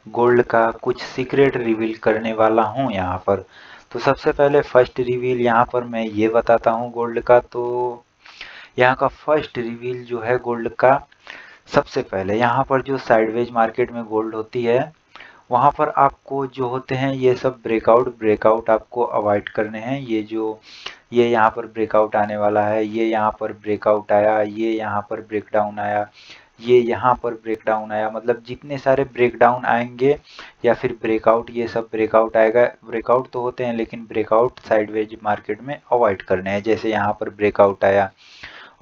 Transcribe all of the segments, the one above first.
Gold का कुछ secret reveal करने वाला हूँ यहाँ पर। तो सबसे पहले फर्स्ट रिवील यहाँ पर मैं ये बताता हूँ गोल्ड का। तो यहाँ का फर्स्ट रिवील जो है गोल्ड का, सबसे पहले यहाँ पर जो साइडवेज मार्केट में गोल्ड होती है वहाँ पर आपको जो होते हैं ये सब ब्रेकआउट ब्रेकआउट आपको अवॉइड करने हैं। ये यहाँ पर ब्रेकआउट आने वाला है, ये यहाँ पर ब्रेकआउट आया, ये यहाँ पर ब्रेकडाउन आया, ये यहाँ पर ब्रेकडाउन आया, मतलब जितने सारे ब्रेकडाउन आएंगे या फिर ब्रेकआउट, ये सब ब्रेकआउट आएगा। ब्रेकआउट तो होते हैं लेकिन ब्रेकआउट साइडवेज मार्केट में अवॉइड करने हैं। जैसे यहाँ पर ब्रेकआउट आया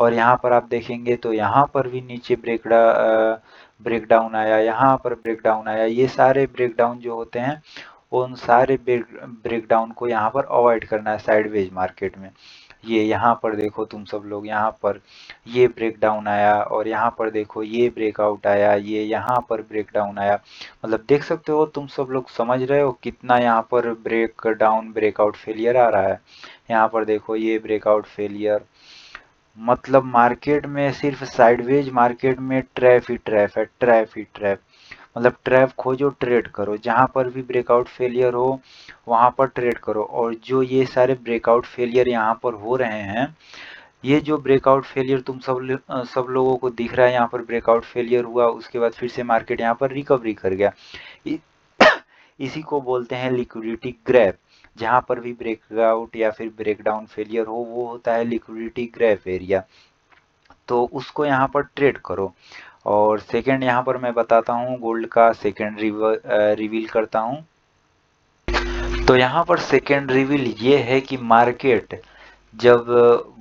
और यहाँ पर आप देखेंगे तो यहाँ पर भी नीचे ब्रेकडाउन आया, यहाँ पर ब्रेकडाउन आया। ये सारे ब्रेकडाउन जो होते हैं उन सारे ब्रेकडाउन को यहाँ पर अवॉइड करना है साइडवेज मार्केट में। ये यहाँ पर देखो तुम सब लोग, यहाँ पर ये ब्रेकडाउन आया और यहाँ पर देखो ये ब्रेकआउट आया, ये यहाँ पर ब्रेकडाउन आया। मतलब देख सकते हो तुम सब लोग, समझ रहे हो कितना यहाँ पर ब्रेकडाउन ब्रेकआउट फेलियर आ रहा है। यहाँ पर देखो ये ब्रेकआउट फेलियर। मतलब मार्केट में सिर्फ साइडवेज मार्केट में ट्रैप ही ट्रैप है, ट्रैप ही ट्रैप। मतलब ट्रैप खोजो, ट्रेड करो, जहां पर भी ब्रेकआउट फेलियर हो वहां पर ट्रेड करो। और जो ये सारे ब्रेकआउट फेलियर यहाँ पर हो रहे हैं, ये जो ब्रेकआउट फेलियर तुम सब लोगों को दिख रहा है, यहाँ पर ब्रेकआउट फेलियर हुआ उसके बाद फिर से मार्केट यहाँ पर रिकवरी कर गया। इसी को बोलते हैं लिक्विडिटी ग्रैप। जहां पर भी ब्रेकआउट या फिर ब्रेकडाउन फेलियर हो वो होता है लिक्विडिटी ग्रैप एरिया। तो उसको यहाँ पर ट्रेड करो। और सेकंड यहाँ पर मैं बताता हूँ गोल्ड का सेकंड रिवील करता हूँ। तो यहाँ पर सेकंड रिवील ये है कि मार्केट जब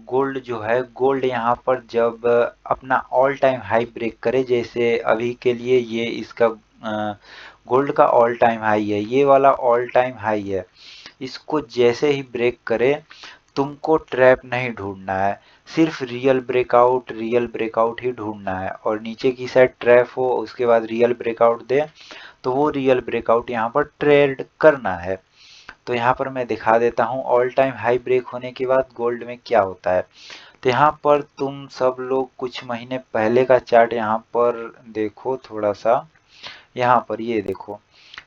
गोल्ड जो है, गोल्ड यहाँ पर जब अपना ऑल टाइम हाई ब्रेक करे, जैसे अभी के लिए ये इसका गोल्ड का ऑल टाइम हाई है, ये वाला ऑल टाइम हाई है, इसको जैसे ही ब्रेक करे तुमको ट्रैप नहीं ढूंढना है, सिर्फ रियल ब्रेकआउट ही ढूंढना है। और नीचे की साइड ट्रैप हो उसके बाद रियल ब्रेकआउट दे तो वो रियल ब्रेकआउट यहाँ पर ट्रेड करना है। तो यहाँ पर मैं दिखा देता हूँ ऑल टाइम हाई ब्रेक होने के बाद गोल्ड में क्या होता है। तो यहाँ पर तुम सब लोग कुछ महीने पहले का चार्ट यहाँ पर देखो थोड़ा सा। यहाँ पर ये देखो,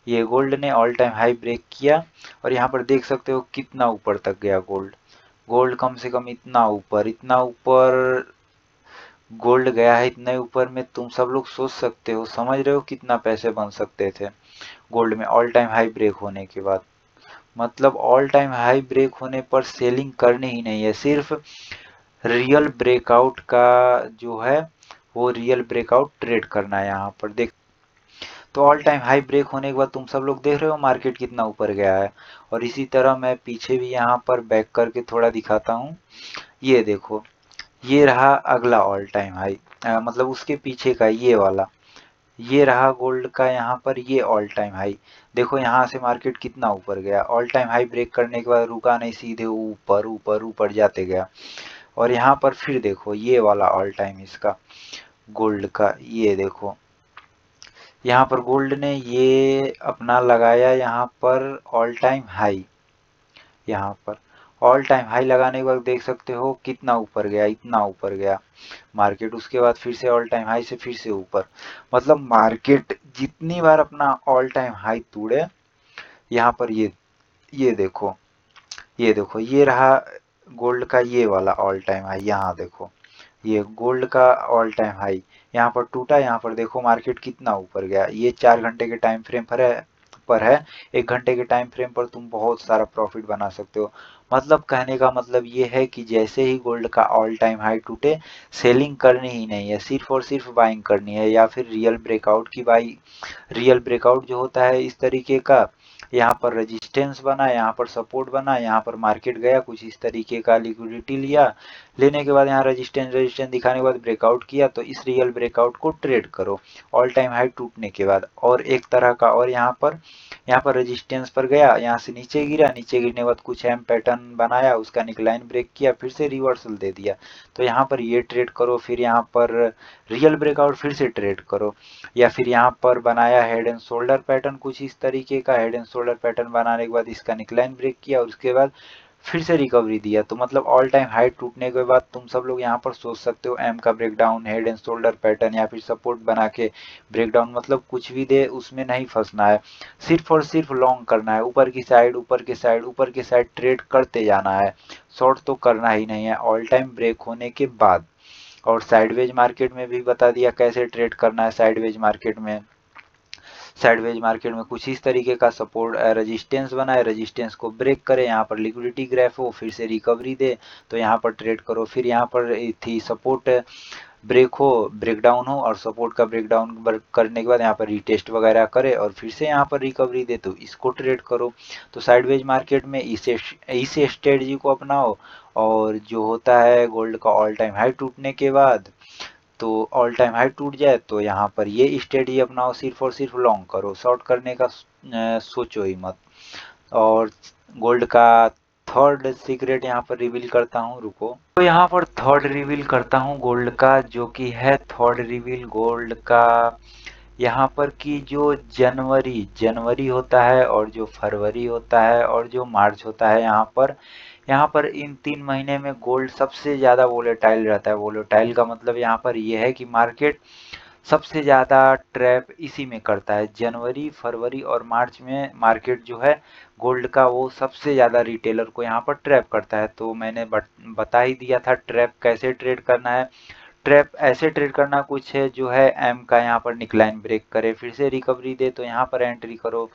ये गोल्ड ने ऑल टाइम हाई ब्रेक किया और यहाँ पर देख सकते हो कितना ऊपर तक गया गोल्ड। गोल्ड कम से कम इतना ऊपर गोल्ड गया है। इतने ऊपर में तुम सब लोग सोच सकते हो, समझ रहे हो कितना पैसे बन सकते थे गोल्ड में ऑल टाइम हाई ब्रेक होने के बाद। मतलब ऑल टाइम हाई ब्रेक होने पर सेलिंग करनी ही नहीं है, सिर्फ रियल ब्रेकआउट का जो है वो रियल ब्रेकआउट ट्रेड करना है। यहाँ पर देख, तो ऑल टाइम हाई ब्रेक होने के बाद तुम सब लोग देख रहे हो मार्केट कितना ऊपर गया है। और इसी तरह मैं पीछे भी यहाँ पर बैक करके थोड़ा दिखाता हूँ। ये देखो, ये रहा अगला ऑल टाइम हाई, मतलब उसके पीछे का ये वाला, ये रहा गोल्ड का यहाँ पर ये ऑल टाइम हाई। देखो यहाँ से मार्केट कितना ऊपर गया, ऑल टाइम हाई ब्रेक करने के बाद रुका नहीं, सीधे ऊपर ऊपर ऊपर जाते गया। और यहाँ पर फिर देखो ये वाला ऑल टाइम इसका गोल्ड का, ये देखो यहाँ पर गोल्ड ने ये अपना लगाया यहाँ पर ऑल टाइम हाई। यहाँ पर ऑल टाइम हाई लगाने के बाद देख सकते हो कितना ऊपर गया, इतना ऊपर गया मार्केट। उसके बाद फिर से ऑल टाइम हाई से फिर से ऊपर। मतलब मार्केट जितनी बार अपना ऑल टाइम हाई तोड़े, यहाँ पर ये देखो, ये देखो ये रहा गोल्ड का ये वाला ऑल टाइम हाई। यहाँ देखो ये गोल्ड का ऑल टाइम हाई यहाँ पर टूटा, यहाँ पर देखो मार्केट कितना ऊपर गया। ये 4 घंटे के टाइम फ्रेम पर है 1 घंटे के टाइम फ्रेम पर तुम बहुत सारा प्रॉफिट बना सकते हो। मतलब कहने का मतलब ये है कि जैसे ही गोल्ड का ऑल टाइम हाई टूटे, सेलिंग करनी ही नहीं है, सिर्फ और सिर्फ बाइंग करनी है या फिर रियल ब्रेकआउट की बाई। रियल ब्रेकआउट जो होता है इस तरीके का, यहाँ पर रेजिस्टेंस बना, यहाँ पर सपोर्ट बना, यहाँ पर मार्केट गया कुछ इस तरीके का, लिक्विडिटी लिया, लेने के बाद यहाँ रेजिस्टेंस रेजिस्टेंस दिखाने के बाद ब्रेकआउट किया, तो इस रियल ब्रेकआउट को ट्रेड करो ऑल टाइम हाई टूटने के बाद। और एक तरह का, और यहाँ पर रेजिस्टेंस पर गया, यहाँ से नीचे गिरा, नीचे गिरने के बाद कुछ एम पैटर्न बनाया, उसका निकलाइन ब्रेक किया, फिर से रिवर्सल दे दिया, तो यहाँ पर ये ट्रेड करो। फिर यहाँ पर रियल ब्रेकआउट फिर से ट्रेड करो। या फिर यहाँ पर बनाया हेड एंड शोल्डर पैटर्न कुछ इस तरीके का, हेड एंड शोल्डर पैटर्न बनाने के बाद इसका निकलाइन ब्रेक किया, उसके बाद फिर से रिकवरी दिया, तो मतलब ऑल टाइम हाई टूटने के बाद तुम सब लोग यहाँ पर सोच सकते हो एम का breakdown, head and shoulder pattern या फिर सपोर्ट बना के ब्रेकडाउन, मतलब कुछ भी दे उसमें नहीं फंसना है, सिर्फ और सिर्फ लॉन्ग करना है, ऊपर की साइड ऊपर की साइड ऊपर की साइड ट्रेड करते जाना है, शॉर्ट तो करना ही नहीं है ऑल टाइम ब्रेक होने के बाद। और साइडवेज मार्केट में भी बता दिया कैसे ट्रेड करना है। साइडवेज मार्केट में कुछ इस तरीके का सपोर्ट रेजिस्टेंस बनाए, रेजिस्टेंस को ब्रेक करे, यहाँ पर लिक्विडिटी ग्राफ हो, फिर से रिकवरी दे तो यहाँ पर ट्रेड करो। फिर यहाँ पर थी सपोर्ट ब्रेक हो, ब्रेकडाउन हो और सपोर्ट का ब्रेकडाउन करने के बाद यहाँ पर रिटेस्ट वगैरह करे और फिर से यहाँ पर रिकवरी दे तो इसको ट्रेड करो। तो साइडवेज मार्केट में इस स्ट्रेटजी को अपनाओ। और जो होता है गोल्ड का ऑल टाइम हाई टूटने के बाद, तो ऑल टाइम हाई टूट जाए तो यहाँ पर ये स्ट्रेटजी अपनाओ, सिर्फ और सिर्फ लॉन्ग करो, शॉर्ट करने का सोचो ही मत। और गोल्ड का थर्ड सीक्रेट यहाँ पर रिवील करता हूँ, रुको। तो यहाँ पर थर्ड रिवील करता हूँ गोल्ड का, जो कि है थर्ड रिवील गोल्ड का यहाँ पर कि जो जनवरी होता है और जो फरवरी होता है और जो मार्च होता है, यहाँ पर इन 3 महीने में गोल्ड सबसे ज़्यादा वोलेटाइल रहता है। वोलेटाइल का मतलब यहाँ पर ये है कि मार्केट सबसे ज़्यादा ट्रैप इसी में करता है। जनवरी, फरवरी और मार्च में मार्केट जो है गोल्ड का वो सबसे ज़्यादा रिटेलर को यहाँ पर ट्रैप करता है। तो मैंने बता ही दिया था ट्रैप कैसे ट्रेड करना है। ट्रैप ऐसे ट्रेड करना कुछ है जो है एम का यहाँ पर निकलाइन ब्रेक करे, फिर से रिकवरी दे तो यहाँ पर एंट्री करो,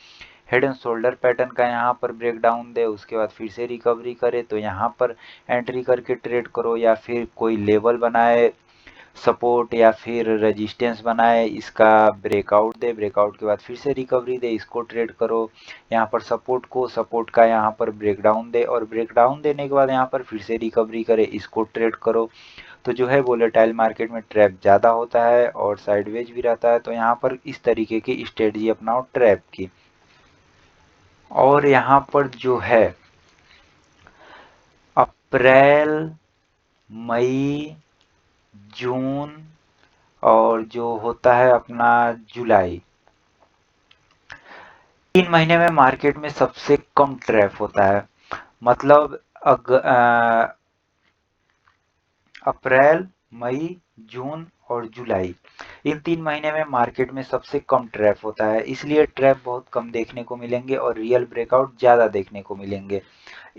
हेड एंड शोल्डर पैटर्न का यहाँ पर ब्रेक डाउन दे, उसके बाद फिर से रिकवरी करे तो यहाँ पर एंट्री करके ट्रेड करो, या फिर कोई लेवल बनाए सपोर्ट या फिर रेजिस्टेंस बनाए, इसका ब्रेकआउट दे, ब्रेकआउट के बाद फिर से रिकवरी दे, इसको ट्रेड करो। यहाँ पर सपोर्ट का यहाँ पर ब्रेकडाउन दे और ब्रेकडाउन देने के बाद यहाँ पर फिर से रिकवरी करे, इसको ट्रेड करो। तो जो है वोलेटाइल मार्केट में ट्रैप ज़्यादा होता है और साइडवेज भी रहता है, तो यहाँ पर इस तरीके की स्ट्रेटजी अपनाओ ट्रैप की। और यहाँ पर जो है अप्रैल, मई, जून और जो होता है अपना जुलाई, 3 महीने में मार्केट में सबसे कम ट्रैप होता है। मतलब अप्रैल, मई, जून और जुलाई, इन 3 महीने में मार्केट में सबसे कम ट्रैप होता है, इसलिए ट्रैप बहुत कम देखने को मिलेंगे और रियल ब्रेकआउट ज़्यादा देखने को मिलेंगे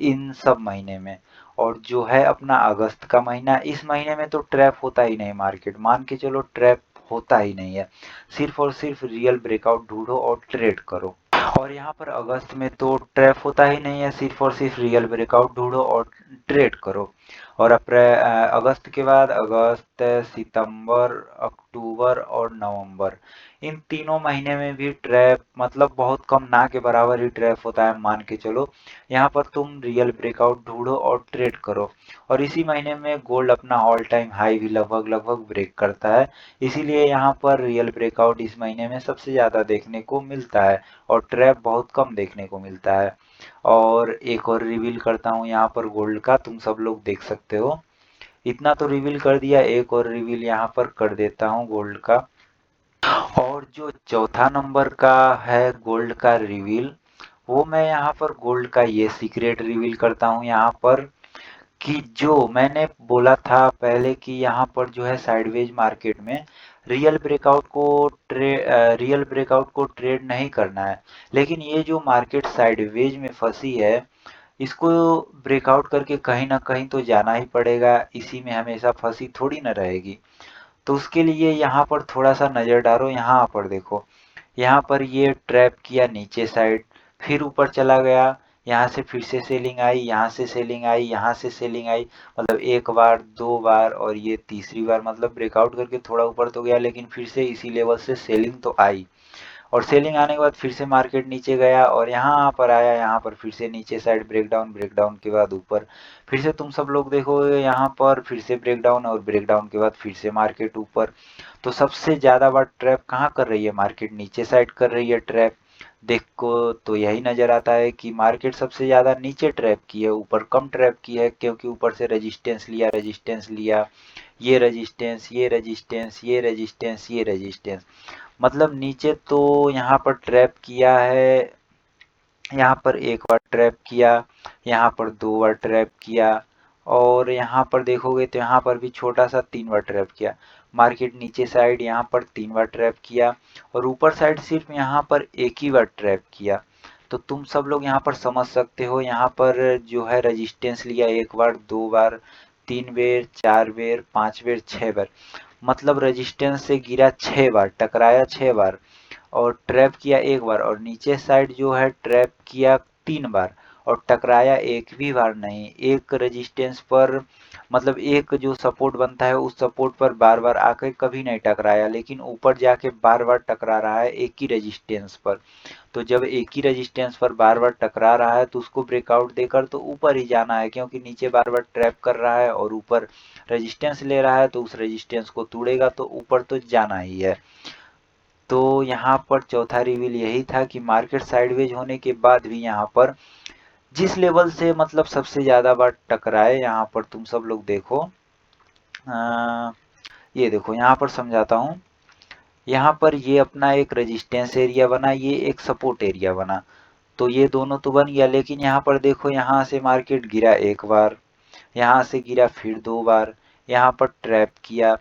इन सब महीने में। और जो है अपना अगस्त का महीना, इस महीने में तो ट्रैप होता ही नहीं, मार्केट मान के चलो ट्रैप होता ही नहीं है, सिर्फ और सिर्फ रियल ब्रेकआउट ढूंढो और ट्रेड करो। और यहाँ पर अगस्त में तो ट्रैप होता ही नहीं है, सिर्फ और सिर्फ रियल ब्रेकआउट ढूंढो और ट्रेड करो। और अगस्त के बाद अगस्त, सितंबर, अक्टूबर और नवंबर, इन तीनों महीने में भी ट्रैप मतलब बहुत कम, ना के बराबर ही ट्रैप होता है मान के चलो। यहाँ पर तुम रियल ब्रेकआउट ढूंढो और ट्रेड करो। और इसी महीने में गोल्ड अपना ऑल टाइम हाई भी लगभग लगभग ब्रेक करता है, इसीलिए यहाँ पर रियल ब्रेकआउट इस महीने में सबसे ज़्यादा देखने को मिलता है और ट्रैप बहुत कम देखने को मिलता है। और एक और रिवील करता हूँ यहाँ पर गोल्ड का, तुम सब लोग देख सकते हो। इतना तो रिवील कर दिया, एक और रिवील यहाँ पर कर देता हूँ गोल्ड का। और जो चौथा नंबर का है गोल्ड का रिवील, वो मैं यहाँ पर गोल्ड का ये सीक्रेट रिवील करता हूँ यहाँ पर कि जो मैंने बोला था पहले कि यहाँ पर जो है साइडवेज मार्केट में रियल ब्रेकआउट को ट्रेड नहीं करना है, लेकिन ये जो मार्केट साइडवेज में फंसी है, इसको ब्रेकआउट करके कहीं ना कहीं तो जाना ही पड़ेगा, इसी में हमेशा फंसी थोड़ी ना रहेगी। तो उसके लिए यहाँ पर थोड़ा सा नज़र डालो, यहाँ पर देखो, यहाँ पर ये ट्रैप किया नीचे साइड, फिर ऊपर चला गया, यहाँ से फिर से सेलिंग आई, यहाँ से सेलिंग आई, यहाँ से सेलिंग आई, मतलब एक बार, दो बार और ये तीसरी बार, मतलब ब्रेकआउट करके थोड़ा ऊपर तो गया लेकिन फिर से इसी लेवल से सेलिंग तो आई। और सेलिंग आने के बाद फिर से मार्केट नीचे गया और यहाँ पर आया, यहाँ पर फिर से नीचे साइड ब्रेकडाउन, ब्रेकडाउन के बाद ऊपर, फिर से तुम सब लोग देखोगे यहाँ पर फिर से ब्रेकडाउन और ब्रेकडाउन के बाद फिर से मार्केट ऊपर। तो सबसे ज़्यादा बार ट्रैप कहाँ कर रही है, मार्केट नीचे साइड कर रही है ट्रैप। देखो तो यही नज़र आता है कि मार्केट सबसे ज़्यादा नीचे ट्रैप की है, ऊपर कम ट्रैप की है, क्योंकि ऊपर से रेजिस्टेंस लिया, रेजिस्टेंस लिया, ये रेजिस्टेंस, ये रेजिस्टेंस, ये रेजिस्टेंस, ये रेजिस्टेंस, मतलब नीचे तो यहाँ पर ट्रैप किया है यहाँ पर एक बार ट्रैप किया, यहाँ पर 2 बार ट्रैप किया, और यहाँ पर देखोगे तो यहाँ पर भी छोटा सा 3 बार ट्रैप किया। मार्केट नीचे साइड यहाँ पर 3 बार ट्रैप किया, और ऊपर साइड सिर्फ यहाँ पर एक ही बार ट्रैप किया। तो तुम सब लोग यहाँ पर समझ सकते हो, यहाँ पर जो है रेजिस्टेंस लिया 1 बार, 2 बार, 3 बेर, 4 बेर, 5 बेर, 6 बार, मतलब रेजिस्टेंस से गिरा 6 बार, टकराया 6 बार, और ट्रैप किया 1 बार, और नीचे साइड जो है ट्रैप किया 3 बार, और टकराया एक भी बार नहीं। एक रेजिस्टेंस पर, मतलब एक जो सपोर्ट बनता है उस सपोर्ट पर बार बार आकर कभी नहीं टकराया, लेकिन ऊपर जाके बार बार टकरा रहा है एक ही रेजिस्टेंस पर। तो जब एक ही रेजिस्टेंस पर बार बार टकरा रहा है तो उसको ब्रेकआउट देकर तो ऊपर ही जाना है, क्योंकि नीचे बार बार ट्रैप कर रहा है और ऊपर रेजिस्टेंस ले रहा है, तो उस रेजिस्टेंस को तोड़ेगा तो ऊपर तो जाना ही है। तो यहाँ पर चौथा रिवील यही था कि मार्केट साइडवेज होने के बाद भी यहाँ पर जिस लेवल से मतलब सबसे ज्यादा बार टकराए, यहाँ पर तुम सब लोग देखो, ये देखो यहाँ पर समझाता हूँ। यहाँ पर ये अपना एक रेजिस्टेंस एरिया बना, ये एक सपोर्ट एरिया बना, तो ये दोनों तो बन गया, लेकिन यहाँ पर देखो यहाँ से मार्केट गिरा 1 बार, यहाँ से गिरा फिर 2 बार, यहाँ पर ट्रैप किया,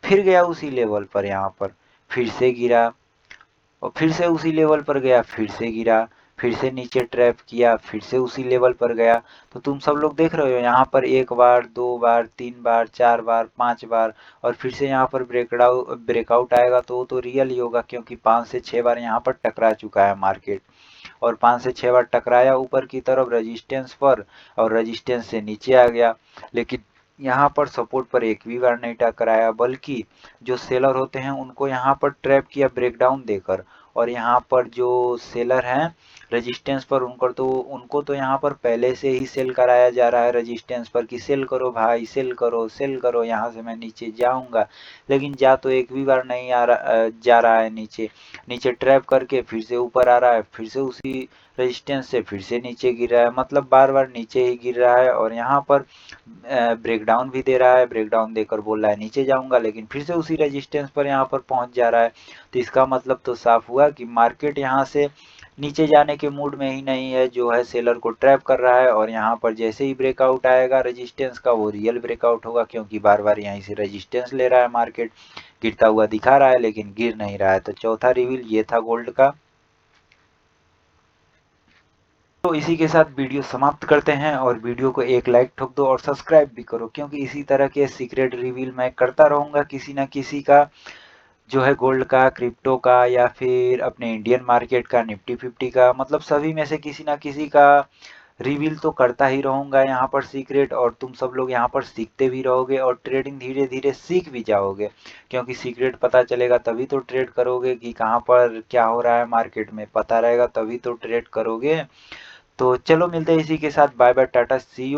फिर गया उसी लेवल पर, यहाँ पर फिर से गिरा, और फिर से उसी लेवल पर गया, फिर से गिरा, फिर से नीचे ट्रैप किया, फिर से उसी लेवल पर गया। तो तुम सब लोग देख रहे हो यहाँ पर 1 बार, 2 बार, 3 बार, 4 बार, 5 बार, और फिर से यहाँ पर ब्रेकआउट आएगा तो वो तो रियल ही होगा, क्योंकि 5 से 6 बार यहाँ पर टकरा चुका है मार्केट, और 5 से 6 बार टकराया ऊपर की तरफ रेजिस्टेंस पर, और रेजिस्टेंस से नीचे आ गया, लेकिन यहाँ पर सपोर्ट पर एक भी बार नहीं टकराया, बल्कि जो सेलर होते हैं उनको यहाँ पर ट्रैप किया ब्रेकडाउन देकर, और यहाँ पर जो सेलर हैं रेजिस्टेंस पर, उनको तो यहाँ पर पहले से ही सेल कराया जा रहा है रेजिस्टेंस पर कि सेल करो भाई, सेल करो, यहाँ से मैं नीचे जाऊंगा, लेकिन जा तो एक भी बार नहीं जा रहा है नीचे। नीचे ट्रैप करके फिर से ऊपर आ रहा है, फिर से उसी रेजिस्टेंस से फिर से नीचे गिर रहा है, मतलब बार बार नीचे ही गिर रहा है, और यहाँ पर ब्रेकडाउन भी दे रहा है, ब्रेकडाउन देकर बोल रहा है नीचे जाऊंगा, लेकिन फिर से उसी रेजिस्टेंस पर यहाँ पर पहुंच जा रहा है। तो इसका मतलब तो साफ हुआ कि मार्केट यहाँ से नीचे जाने के मूड में ही नहीं है, जो है सेलर को ट्रैप कर रहा है, और यहाँ पर जैसे ही ब्रेकआउट आएगा रेजिस्टेंस का, वो रियल ब्रेकआउट होगा, क्योंकि बार बार यहीं से रेजिस्टेंस ले रहा है मार्केट, गिरता हुआ दिखा रहा है लेकिन गिर नहीं रहा है। तो चौथा रिवील ये था गोल्ड का। तो इसी के साथ वीडियो समाप्त करते हैं, और वीडियो को एक लाइक ठोक दो और सब्सक्राइब भी करो, क्योंकि इसी तरह के सीक्रेट रिवील मैं करता रहूंगा किसी ना किसी का, जो है गोल्ड का, क्रिप्टो का, या फिर अपने इंडियन मार्केट का, निफ्टी 50 का, मतलब सभी में से किसी ना किसी का रिवील तो करता ही रहूंगा यहाँ पर सीक्रेट, और तुम सब लोग यहाँ पर सीखते भी रहोगे और ट्रेडिंग धीरे धीरे सीख भी जाओगे, क्योंकि सीक्रेट पता चलेगा तभी तो ट्रेड करोगे, कि कहाँ पर क्या हो रहा है मार्केट में पता रहेगा तभी तो ट्रेड करोगे। तो चलो मिलते हैं इसी के साथ, bye bye, tata, see you.